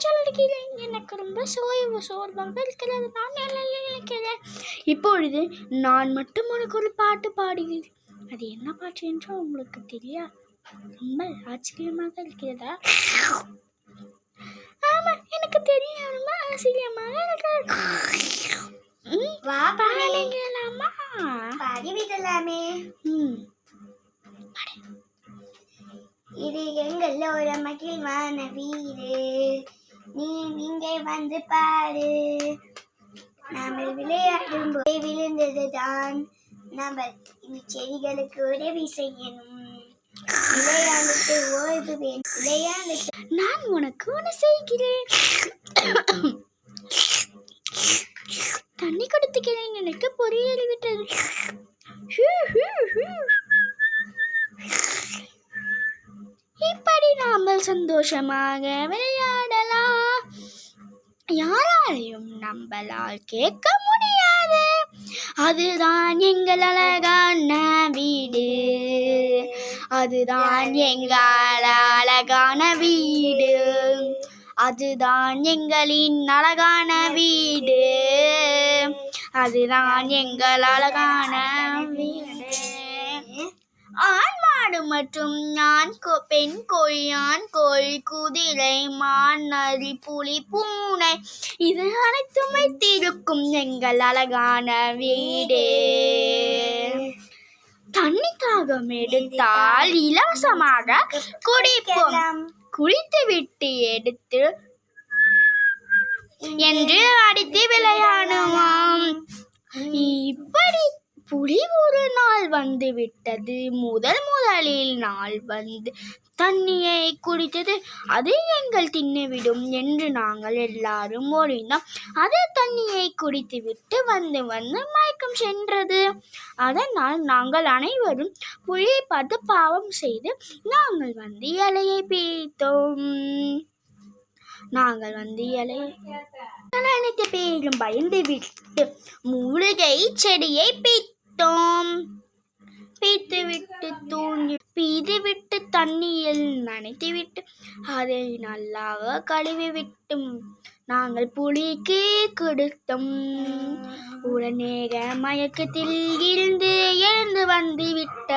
சொல்கிறேன், எனக்கு ரொம்ப சோர்வாக இருக்கிறது. நான் நினைக்கிறேன். இப்பொழுது நான் மட்டும் உனக்கு ஒரு பாட்டு பாடுகிறேன். அது என்ன பாட்டு என்று உங்களுக்கு தெரியா? ரொம்ப ஆச்சரியமாக இருக்கிறதா? ஆமா, எனக்கு தெரியும். ரொம்ப ஆச்சரியமாக இருக்கிறது. பாடலாமா? பாடிவிடலாமே. இது எங்களோட மகிழ்வான வீடு, நீ இங்கே வந்து பாரு. நாம விளையாடும் போது விழுந்ததுதான், நம்ம இந்த செடிகளுக்கு உதவி செய்யணும். விளையாண்டுட்டு ஓய்வுவேன். விளையாண்டுட்டு நான் உனக்கு ஒன்று செய்கிறேன். தண்ணி கொடுத்துக்கிறேன். எனக்கு பொரியல் விட்டது. இப்படி நாமல் சந்தோஷமாக விளையாடலாம். யாராலையும் நம்மளால் கேட்க முடியாது. அதுதான் எங்கள் அழகான வீடு. அதுதான் எங்கள் அழகான வீடு. அதுதான் எங்களின் அழகான வீடு. அதுதான் எங்கள் அழகான வீடு. ஆண் மாடு மற்றும் பெண் கோழி, ஆண் கோழி, குதிரை, மான், நரி, புலி, பூனை, இது அனைத்தும் வைத்திருக்கும் எங்கள் அழகான வீடு. தண்ணி தாகம் எடுத்தால் இலவசமாக குடிப்போம். குடித்துவிட்டு எடுத்து என்று அடித்து விளையாடுவோம். இப்படி புலி ஒரு நாள் வந்து விட்டது. முதலில் நாள் வந்து தண்ணியை குடித்தது. அது எங்கள் தின்னுவிடும் என்று நாங்கள் எல்லாரும் ஓடினோம். அது தண்ணியை குடித்துவிட்டு வந்து மயக்கம் சென்றது. அதனால் நாங்கள் அனைவரும் புலியை பார்த்து பாவம் செய்து நாங்கள் வந்து இலையை பிரித்தோம். அனைத்து பேரும் பயந்து விட்டு மூலிகை செடியை பிரித்துவிட்டு பிரித்துவிட்டு தண்ணியில் நனைத்துவிட்டு அதை நல்லாக கழுவி விட்டும் நாங்கள் புலிக்கு கொடுத்தோம். உடனே மயக்கத்தில் இருந்து எழுந்து வந்து விட்ட